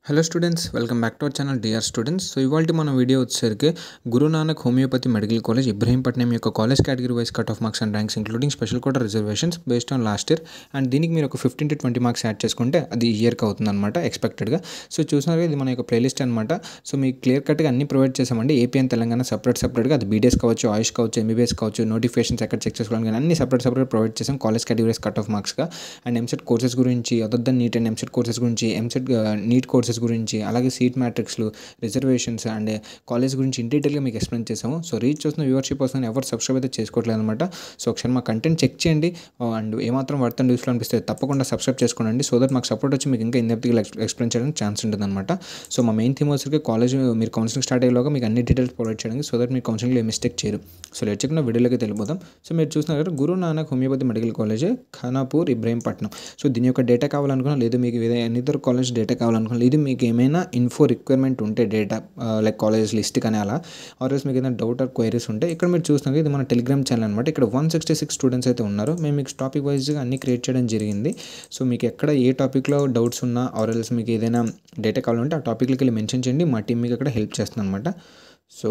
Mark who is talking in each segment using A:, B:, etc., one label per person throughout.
A: Hello students, welcome back to our channel dear students. So ఇవాళ మన video వచ్చేసరికి Guru Nanak homeopathy medical college Ibrahimpatnam యొక్క college category wise cut off marks and ranks including special quota reservations based on last year. And దీనికి మీరు ఒక 15 to 20 marks add చేసుకుంటే అది ఇయర్కి అవుతుంది అనమాట ఎక్స్పెక్టెడ్గా. సో చూసినారు ఇది మన యొక్క ప్లేలిస్ట్ అనమాట. సో మీకు క్లియర్ కట్గా అన్ని ప్రొవైడ్ చేసామండి. ఏపీ అండ్ తెలంగాణ సపరేట్గా అది బీడీఎస్ కావచ్చు, ఆయుష్ కావచ్చు, ఎంబీబీఎస్ కావచ్చు, నోటిఫికేషన్స్ ఎక్కడ చెక్ చేసుకోవడానికి కానీ అన్ని సపరేట్ ప్రొవైడ్ చేసాం college category wise cut off మార్క్స్గా. అండ్ ఎంసెట్ కోర్సెస్ గురించి, other than NEET and EAMCET courses గురించి, ఎంసెట్ నీట్ కోర్సెస్ గురించి, అలాగే సీట్ మ్యాట్రిక్స్లు, రిజర్వేషన్స్ అండ్ కాలేజ్ గురించి ఇన్ డీటెయిల్గా మీకు ఎక్స్ప్లెయిన్ చేసాము. సో రీచ్ చూస్తున్న వ్యూవర్షిప్ వస్తుంది, ఎవరు సబ్స్క్రైబ్ అయితే చేసుకోవట్లేదు అనమాట. సో ఒకసారి మా కంటెంట్ చెక్ చేయండి అండ్ ఏమాత్రం వర్త్ యూస్ఫుల్ అనిపిస్తే తప్పకుండా సబ్స్క్రైబ్ చేసుకోండి. సో దట్ మాకు సపోర్ట్ వచ్చి మీకు ఇంకా ఇన్డెప్త్గా ఎక్స్ప్లెయిన్ చేయడానికి ఛాన్స్ ఉంటుంది అనమాట. సో మా మెయిన్ థీమ్ వచ్చరికి కాలేజ్ మీరు కౌన్సిలింగ్ స్టార్ట్ అయ్యేలోగా మీకు అన్ని డీటెయిల్స్ ప్రొవైడ్ చేయడానికి, సో దట్ మీరు కౌన్సిలింగ్లో మిస్టేక్ చేయరు. సో లేట్ చెప్పిన వీడియోలోకి తెలిపోదాం. సో మీరు చూస్తున్నారు Guru Nanak homeopathy medical college Khanapur Ibrahimpatnam. So దీని యొక్క డేటా కావాలనుకున్నా, లేదు మీకు ఎనీదర్ కాలేజ్ డేటా కావాలనుకున్నా, ఇది మీకు ఏమైనా ఇన్ఫో రిక్వైర్మెంట్ ఉంటే డేటా లైక్ కాలేజ్ లిస్ట్ కానీ అలా ఆర్ఎస్ మీకు ఏదైనా డౌట్ ఆర్ క్వైరీస్ ఉంటే ఇక్కడ మీరు చూస్తున్నారు ఇది మన టెలిగ్రామ్ ఛానల్ అనమాట. ఇక్కడ 166 స్టూడెంట్స్ అయితే ఉన్నారు. మేము మీకు టాపిక్ వైజ్గా అన్ని క్రియేట్ చేయడం జరిగింది. సో మీకు ఎక్కడ ఏ టాపిక్లో డౌట్స్ ఉన్నా ఆర్ఎల్స్ మీకు ఏదైనా డేటా కావాలంటే ఆ టాపిక్లకి వెళ్ళి మెన్షన్ చేయండి, మా టీం మీకు అక్కడ హెల్ప్ చేస్తుంది అనమాట. సో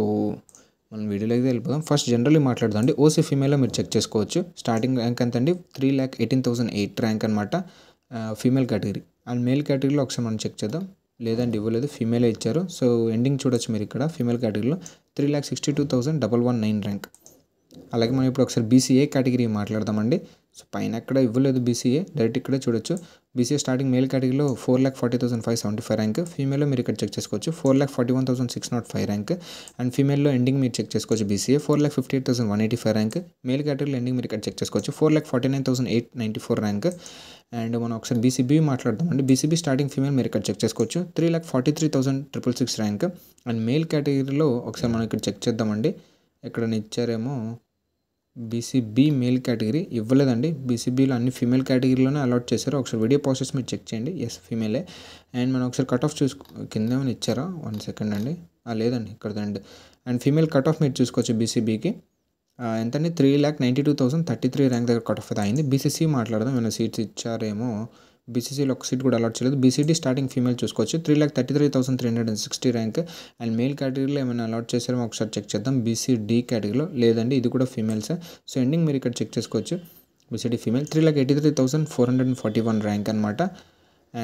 A: మనం వీడియోలోకి వెళ్ళిపోదాం. ఫస్ట్ జనరల్లీ మాట్లాడదాం. ఓసీ ఫీమేల్లో మీరు చెక్ చేసుకోవచ్చు. స్టార్టింగ్ ర్యాంక్ ఎంత అండి? 3,18,008 ర్యాంక్ అనమాట ఫీమేల్ కేటగిరీ. అండ్ మేల్ కేటగిరీలో ఒకసారి మనం చెక్ చేద్దాం. లేదండి ఇవ్వలేదు, ఫీమేలే ఇచ్చారు. సో ఎండింగ్ చూడొచ్చు మీరు ఇక్కడ ఫీమేల్ కేటగిరీలో 3,62,119 ర్యాంక్. అలాగే మనం ఇప్పుడు ఒకసారి బీసీఏ కేటగిరీ మాట్లాడదామండి. సో పైన ఎక్కడ ఇవ్వలేదు బీసీఏ, డైరెక్ట్ ఇక్కడే చూడొచ్చు. బీసీఏ స్టార్టింగ్ మేల్ కేటగిరీలో 4,40,575 ర్యాంక్. ఫీమేల్లో మీరు ఇక్కడ చెక్ చేసుకోవచ్చు 4,41,605 ర్యాంక్. అండ్ ఫీమేల్లో ఎండింగ్ మీరు చెక్ చేసుకోవచ్చు బీసీఏ 4,58,185 ర్యాంక్. మేల్ కేటగిరీలో ఎండింగ్ మీరు ఇక్కడ చెక్ చేసుకోవచ్చు 4,49,894 ర్యాంక్. అండ్ మనం ఒకసారి బీసీబీ మాట్లాడదామండి. బీసీబీ స్టార్టింగ్ ఫీమేల్ మీరు ఇక్కడ చెక్ చేసుకోవచ్చు 3,43,666 ర్యాంక్. అండ్ మేల్ కేటగిరీలో ఒకసారి మనం ఇక్కడ చెక్ చేద్దామండి. ఎక్కడైనా ఇచ్చారేమో బీసీబీ మేల్ కేటగిరీ ఇవ్వలేదండి. బీసీబీలో అన్ని ఫీమేల్ కేటగిరీలోనే అలాట్ చేశారు. ఒకసారి వీడియో ప్రాసెస్ మీరు చెక్ చేయండి. ఎస్ ఫీమేలే. అండ్ మనం ఒకసారి కట్ ఆఫ్ కింద ఏమైనా ఇచ్చారా? 1 సెకండ్ అండి. లేదండి ఇక్కడదండి. అండ్ ఫీమేల్ కట్ ఆఫ్ మీరు చూసుకోవచ్చు బీసీబీకి ఎంతండి 3,92,033 ర్యాంక్ దగ్గర కట్ ఆఫ్ అయితే అయింది. బీసీసీ మాట్లాడదాం, ఏమైనా సీట్స్ ఇచ్చారేమో. బీసీసీలో ఒక సీట్ కూడా అలాట్ చేయలేదు. బీసీడీ స్టార్టింగ్ ఫీమేల్ చూసుకోవచ్చు 3,33,360 ర్యాంక్. అండ్ మేల్ కేటగిరీలో ఏమైనా అలాట్ చేశారో ఒకసారి చెక్ చేద్దాం. బీసీడీ కేటగిరీలో లేదండి, ఇది కూడా ఫీమేల్సే. సో ఎండింగ్ మీరు ఇక్కడ చెక్ చేసుకోవచ్చు బీసీడీ ఫీమేల్ 3,83,441 ర్యాంక్ అనమాట.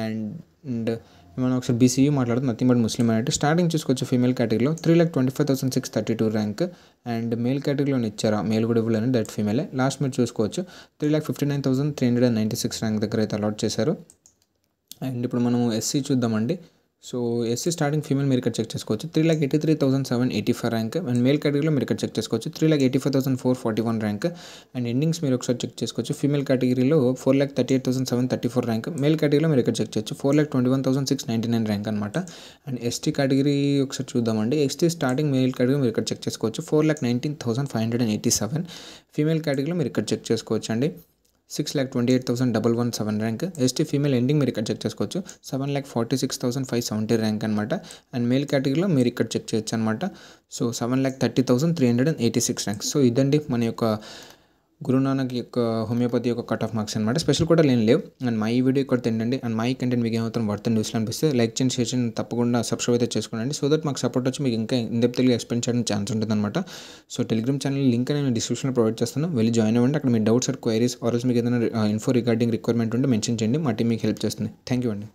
A: అండ్ మనం ఒకసారి బీసీయూ మాట్లాడుతుంది, nothing but Muslim minority. Starting చూసుకోవచ్చు ఫీమేల్ కేటగిరీలో 3,25,632 ర్యాంక్. అండ్ మేల్ కేటగిరీలో ఇచ్చారా? మేల్ కూడా ఇవ్వలేని, డైరెక్ట్ ఫీమేలే. లాస్ట్ మీరు చూసుకోవచ్చు 3,59,396 ర్యాంక్ దగ్గర అయితే అలాట్ చేశారు. అండ్ ఇప్పుడు మనం ఎస్సీ చూద్దామండి. సో ఎస్సీ స్టార్టింగ్ ఫీమేల్ మీరు ఇక్కడ చెక్ చేసుకోవచ్చు 3,83,785 ర్యాంక్. అండ్ మేల్ కేటగిరీలో మీరు ఇక్కడ చెక్ చేసుకోవచ్చు 3,85,441 ర్యాంక్. అండ్ ఎండింగ్స్ మీరు ఒకసారి చెక్ చేసుకోవచ్చు. ఫీమేల్ కేటగిరీలో 4,38,734 ర్యాంక్. మేల్ కేటగిరీలో మీరు ఇక్కడ చెక్ చేయొచ్చు 4,21,699 ర్యాంక్ అనమాట. అండ్ ఎస్టీ కేటగిరీ ఒకసారి చూద్దామండి. ఎస్టీ స్టార్టింగ్ మేల్ కేటగిరీ మీరు ఇక్కడ చెక్ చేసుకోవచ్చు 4,19,587. ఫీమేల్ కేటగిరీలో మీరు ఇక్కడ చెక్ చేసుకోవచ్చు అండి 6,28,117 ర్యాంక్. ఎస్టీ ఫీమేల్ ఎండింగ్ మీరు ఇక్కడ చెక్ చేసుకోవచ్చు 7,46,570 ర్యాంక్ అనమాట. అండ్ మేల్ కేటగిరీలో మీరు ఇక్కడ చెక్ చేయొచ్చు అనమాట. So 7,30,386 rank. సో ఇదండి మన యొక్క గురునానక్ యొక్క హోమియోపతి యొక్క కట్ ఆఫ్ మార్క్స్ అనమాట. స్పెషల్ కూడా లేవు. అండ్ మా ఈ వీడియో ఇక్కడ తిండండి. అండ్ మా ఈ కంటెంట్ మీకు ఏమాత్రం వర్త్ న్యూస్లో అనిపిస్తే లైక్ చేయండి, షేర్ చేయండి, తప్పకుండా సబ్స్క్రైబ్ అయితే చేసుకోండి. సో దట్ మాకు సపోర్ట్ వచ్చి మీకు ఇంకా ఇన్డెప్త్గా ఎక్స్ప్లెయిన్ చేయడానికి ఛాన్స్ ఉంటుంది అనమాట. సో టెలిగ్రామ్ ఛానల్ లింక్ నేను డిస్క్రిప్షన్లో ప్రొవైడ్ చేస్తాను, వెళ్ళి జాయిన్ అవ్వండి. అక్కడ మీ డౌట్స్ ఆర్ క్వైరీస్ ఆర్ఎల్స్ మీకు ఏదైనా ఇన్ఫో రిగార్డింగ్ రిక్వైర్మెంట్ ఉంటే మెన్షన్ చేయండి, మా టీం మీకు హెల్ప్ చేస్తుంది. థ్యాంక్ యూ అండి.